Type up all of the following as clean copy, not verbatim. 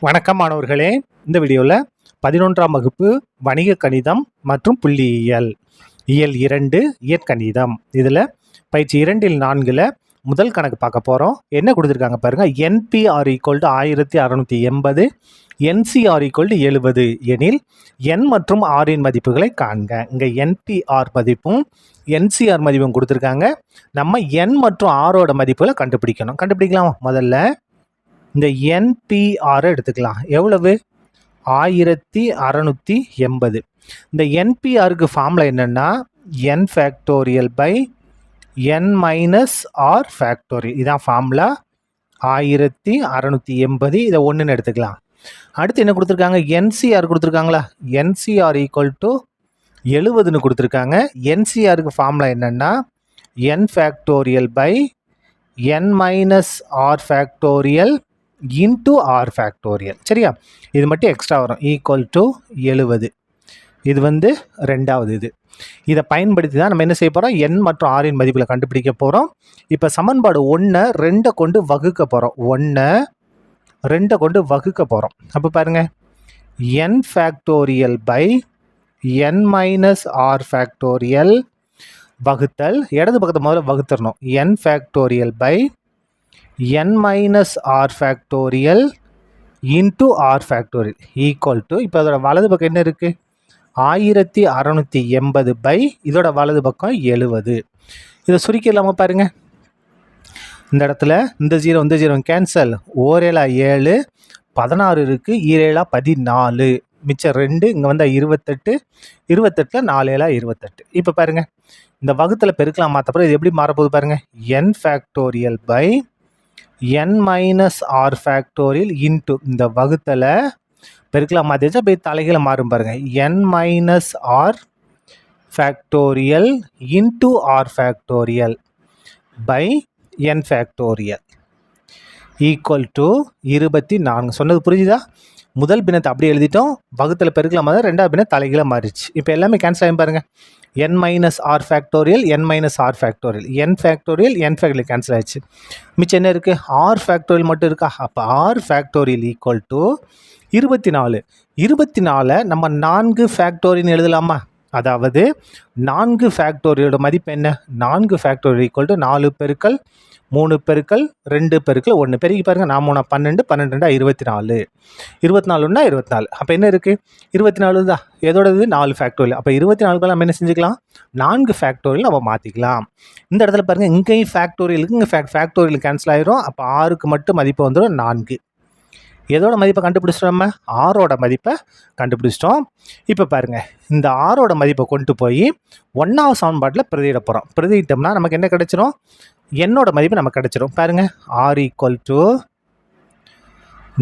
வணக்கம் மாணவர்களே. இந்த வீடியோவில் 11ஆம் வகுப்பு வணிக கணிதம் மற்றும் புள்ளியியல் இயல் 2 இயற்கணிதம் இதில் பயிற்சி 2இல் 4ல் முதல் கணக்கு பார்க்க போகிறோம். என்ன கொடுத்துருக்காங்க பாருங்கள். NPR = 1680, NCR = 70 எனில் N மற்றும் Rன் மதிப்புகளை காண்க. இங்கே NPR மதிப்பும் NCR மதிப்பும் கொடுத்துருக்காங்க. நம்ம N மற்றும் Rோட மதிப்புகளை கண்டுபிடிக்கணும். கண்டுபிடிக்கலாம். முதல்ல இந்த NPR எடுத்துக்கலாம். எவ்வளவு? 1680. இந்த NPRக்கு ஃபார்முலா என்னன்னா n factorial by n minus r factorial. இதான் ஃபார்முலா. 1680 இதை 1ன்னு எடுத்துக்கலாம். அடுத்து என்ன கொடுத்துருக்காங்க? NCR கொடுத்துருக்காங்களா? NCR = 70ன்னு கொடுத்துருக்காங்க. NCRக்கு ஃபார்முலா என்னன்னா n factorial by n minus r factorial into r factorial. சரியா? இது மட்டும் எக்ஸ்ட்ரா வரும். =70. இது ரெண்டாவது. இதை பயன்படுத்தி தான் நம்ம என்ன செய்ய போகிறோம்? n மற்றும் ஆரின் மதிப்பில் கண்டுபிடிக்க போகிறோம். இப்போ சமன்பாடு 1 2 கொண்டு வகுக்க போகிறோம். 1 2 கொண்டு வகுக்க போகிறோம். அப்போ பாருங்கள், n factorial by n minus r factorial வகுத்தல், இடது பக்கத்தை முதல்ல வகுத்துடணும். n factorial by n minus r factorial into r factorial equal to, இப்போ அதோட வலது பக்கம் என்ன இருக்குது? 1680 பை இதோட வலது பக்கம் 70. இதை சுருக்கிடலாமா பாருங்கள். இந்த இடத்துல இந்த 0 கேன்சல். 1 7 16 இருக்குது. 7 14, மிச்சம் 2. இங்கே வந்தால் 28. 28ல் 4 28. இப்போ பாருங்கள், இந்த வகுத்தில் பெருக்கலாம். மாற்றப்பறம் இது எப்படி மாறப்போகுது பாருங்கள். n factorial by n minus r factorial into இந்த வகுத்தில் பெருக்கலாம் மாற்றிச்சா போய் தலைகளை மாறும் பாருங்கள். n minus r factorial into r factorial by n factorial equal to 24. சொன்னது புரிஞ்சுதா? முதல் பின்னத்தை அப்படியே எழுதிட்டோம். வகுத்தில் பெருக்கலாம் மாதிரி ரெண்டாவது பின்ன தலைகளை மாறிச்சு. இப்போ எல்லாமே கேன்சல் ஆகும் பாருங்கள். n minus r factorial n minus r factorial n factorial n factorial cancel ஆயிடுச்சு. மிச்சம் என்ன இருக்குது? ஆர் ஃபேக்டோரியல் மட்டும் இருக்கா? அப்போ ஆர் ஃபேக்டோரியல் ஈக்குவல் டு 24. 24 நம்ம 4 ஃபேக்டோரியல் எழுதலாமா? அதாவது 4 ஃபேக்டோரியலோட மதிப்பு என்ன? 4 ஃபேக்டோரியல் ஈக்குவல் டு 4 பெருக்கல் 3 பெருக்கல் 2 பெருக்கல் 1 பெருக்கி பாருங்கள். 4 3 12, 12 24, 24ன்னா 24. அப்போ என்ன இருக்குது? 24 தான். எதோடது? 4 ஃபேக்டோரியல். அப்போ 24க்கு நம்ம என்ன செஞ்சுக்கலாம்? 4 ஃபேக்டோரியல் நம்ம மாற்றிக்கலாம். இந்த இடத்துல பாருங்கள், இங்கேயும் ஃபேக்டோரியலுக்கு இங்கே ஃபேக்டோரியல் கேன்சல் ஆயிரும். அப்போ ஆறுக்கு மட்டும் மதிப்பு வந்துடும் 4. எதோட மதிப்பை கண்டுபிடிச்சிட்டோம்? நம்ம ஆரோட மதிப்பை கண்டுபிடிச்சிட்டோம். இப்போ பாருங்கள், இந்த ஆரோட மதிப்பை கொண்டு போய் 1வது சமன்பாட்டில் பிரதியிட போகிறோம். பிரதியிட்டோம்னா நமக்கு என்ன கிடைச்சிரும்? என்னோட மதிப்பு நமக்கு கிடைச்சிரும். பாருங்கள், r =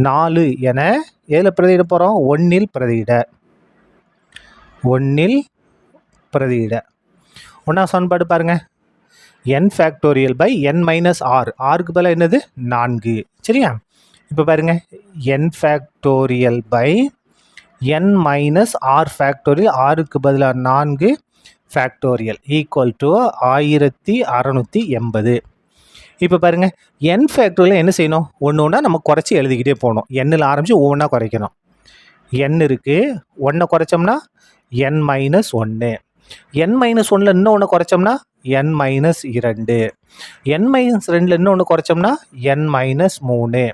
4 என எதில் பிரதியிட போகிறோம்? 1ல் பிரதியிட. 1வது சமன்பாடு பாருங்கள், n factorial by n minus r. ஆருக்கு பதிலாக என்னது? 4. சரியா? இப்போ பாருங்கள், n factorial by n minus r factorial, ஆருக்கு பதிலாக 4 ஃபேக்டோரியல் ஈக்குவல் டு 1680. இப்போ பாருங்கள், n ஃபேக்டோரியல் என்ன செய்யணும்? ஒன்று நம்ம குறைச்சி எழுதிக்கிட்டே போகணும். nல் ஆரம்பித்து ஒவ்வொன்றா குறைக்கணும். n இருக்குது, 1 குறைச்சோம்னா n மைனஸ் 1. n மைனஸ் 1ல் இன்னும் ஒன்று குறைச்சோம்னா n மைனஸ் 2. n மைனஸ் 2ல் இன்னொன்று குறைச்சோம்னா n மைனஸ் 3.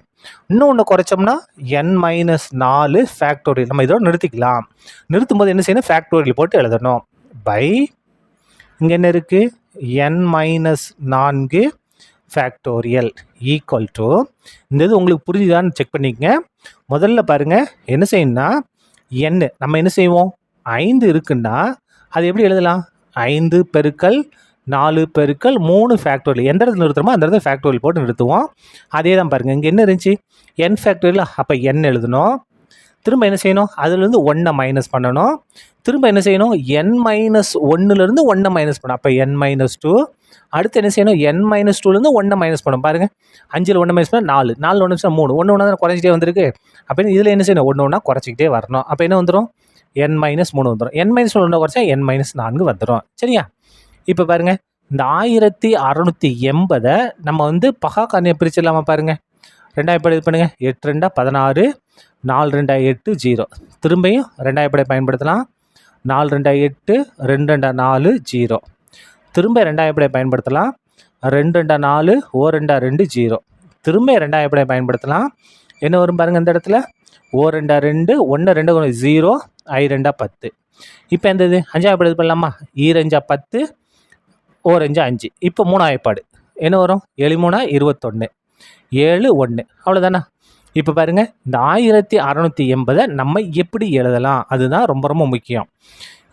இன்னொன்று குறைச்சோம்னா n மைனஸ் 4 ஃபேக்டோரியல். நம்ம இதோட நிறுத்திக்கலாம். நிறுத்தும் போது என்ன செய்யணும்? ஃபேக்டோரியல் போட்டு எழுதணும். பை இங்கே என்ன இருக்குது? n minus 4 factorial equal to, இந்த இது உங்களுக்கு புரிஞ்சுதான்னு செக் பண்ணிக்கங்க. முதல்ல பாருங்கள், என்ன செய்யணும்னா n நம்ம என்ன செய்வோம்? 5 இருக்குன்னா அது எப்படி எழுதலாம்? 5 பெருக்கல் 4 பெருக்கல் 3 ஃபேக்டோரியல். எந்த இடத்துல நிறுத்துறோமோ அந்த இடத்துல ஃபேக்டோரியல் போட்டு நிறுத்துவோம். அதே தான் பாருங்கள், இங்கே என்ன இருந்துச்சு? n factorial. அப்போ n எழுதணும். திரும்ப என்ன செய்யணும்? அதுலேருந்து 1 மைனஸ் பண்ணணும். திரும்ப என்ன செய்யணும்? n மைனஸ் 1லேருந்து 1 மைனஸ் பண்ணணும். அப்போ n மைனஸ் 2. அடுத்து என்ன செய்யணும்? n மைனஸ் 2லேருந்து 1 மைனஸ் பண்ணணும். பாருங்கள், 5ல் 1 மைனஸ் பண்ணால் 4, 4 1 நிமிஷம் 3, 1 ஒன்றா குறைச்சிட்டே வந்திருக்கு. அப்போ இதில் என்ன செய்யணும்? 1 ஒன்றா குறைச்சிக்கிட்டே வரணும். அப்போ என்ன வந்துடும்? n மைனஸ் 3 வந்துடும். n மைனஸ் 1 குறைச்சா n மைனஸ் 4 வந்துடும். சரியா? இப்போ பாருங்கள், இந்த 1680 நம்ம பகா காரணியை பிரிச்சிடலாமா பாருங்கள். ரெண்டாவது எப்படி இது பண்ணுங்கள். 8 2 16, 4 2 8 0. திரும்பியும் ரெண்டாவது படை பயன்படுத்தலாம். 4 2 8, 2 2 4 0. திரும்ப ரெண்டாவது படை பயன்படுத்தலாம். 2 2 4, 1 2 2 0. திரும்ப ரெண்டாவது படை பயன்படுத்தலாம். என்ன வரும் பாருங்கள் இந்த இடத்துல 1 2 2, 1 2 0, I 2 10. இப்போ எந்த இது அஞ்சாவது படை பண்ணலாமா? 2 5 10, 1 5 5. இப்போ மூணாவது பாடு என்ன வரும்? 7 3 21, 7 1. அவ்வளோதானே? இப்போ பாருங்கள் இந்த 1680 நம்ம எப்படி எழுதலாம் அதுதான் ரொம்ப ரொம்ப முக்கியம்.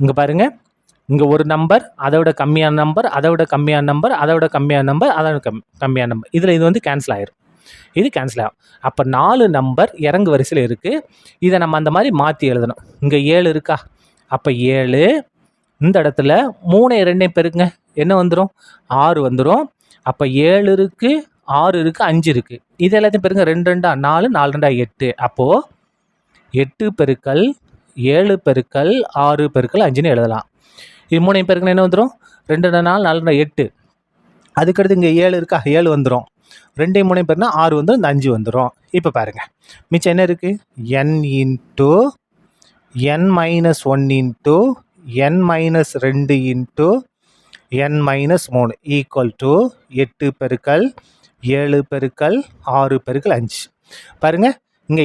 இங்கே பாருங்கள், இங்கே ஒரு நம்பர், அதை விட கம்மியான நம்பர், அதை விட கம்மியான நம்பர், அதை விட கம்மியான நம்பர், அதை விட கம்மியான நம்பர். இதில் இது வந்து கேன்சல் ஆயிரும், இது கேன்சல் ஆகும். அப்போ 4 நம்பர் இறங்கு வரிசையில் இருக்குது. இதை நம்ம அந்த மாதிரி மாற்றி எழுதணும். இங்கே 7 இருக்கா? அப்போ 7 இந்த இடத்துல 3 2 பெருங்க என்ன வந்துடும்? 6 வந்துடும். அப்போ 7 இருக்குது, 6 இருக்குது, 5 இருக்குது. இது எல்லாத்தையும் பெருங்க 2 2 4, 4 2 8. அப்போது 8 பெருக்கல் 7 பெருக்கல் 6 பெருக்கல் 5ன்னு எழுதலாம். இது 3 பெருக்கல் என்ன வந்துடும்? 2 2 4, 4 2 8. அதுக்கடுத்து இங்கே 7 இருக்கா? 7 வந்துடும். 2 3 பெருனா 6 வந்துடும், இந்த 5 வந்துடும். இப்போ பாருங்கள் மிச்சம் என்ன இருக்குது? n into n minus 1 into n minus 2 into n minus 3 equal to 8 பெருக்கல் 7 பெருக்கல் 6 பெருக்கல் 5. பாருங்கள் இங்கே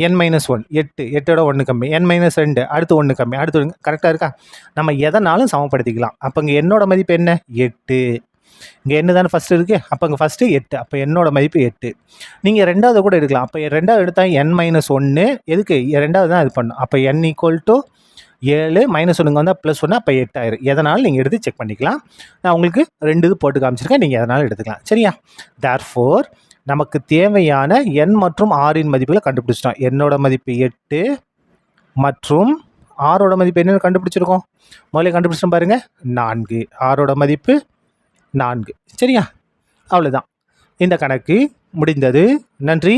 n மைனஸ் 1 8, 8ஓட 1 கம்மி, n மைனஸ் 2 அடுத்து 1 கம்மி, அடுத்து 1 கரெக்டாக இருக்கா? நம்ம எதனாலும் சமப்படுத்திக்கலாம். அப்போ இங்கே என்னோட மதிப்பு என்ன? 8. இங்கே என்ன தானே ஃபஸ்ட்டு இருக்குது, அப்போ இங்கே ஃபஸ்ட்டு 8, அப்போ என்னோட மதிப்பு 8. நீங்கள் ரெண்டாவது கூட எடுக்கலாம். அப்போ ரெண்டாவது எடுத்தால் n மைனஸ் 1 எதுக்கு? ரெண்டாவது தான் இது பண்ணும். அப்போ n ஈக்குவல் டு 7 மைனஸ் 1 வந்தால் ப்ளஸ் 1, அப்போ 8 ஆயிரும். எதனாலும் நீங்கள் எடுத்து செக் பண்ணிக்கலாம். நான் உங்களுக்கு 2 இது போட்டு காமிச்சிருக்கேன், நீங்கள் எதனாலும் எடுத்துக்கலாம். சரியா? தேர்ஃபோர் நமக்கு தேவையான n மற்றும் rன் மதிப்புகளை கண்டுபிடிச்சிட்டோம். என்னோட மதிப்பு 8 மற்றும் ஆரோட மதிப்பு என்னென்னு கண்டுபிடிச்சிருக்கோம். முதல்ல கண்டுபிடிச்சிட்டோம் பாருங்கள் 4. ஆரோட மதிப்பு 4. சரியா? அவ்வளோதான், இந்த கணக்கு முடிந்தது. நன்றி.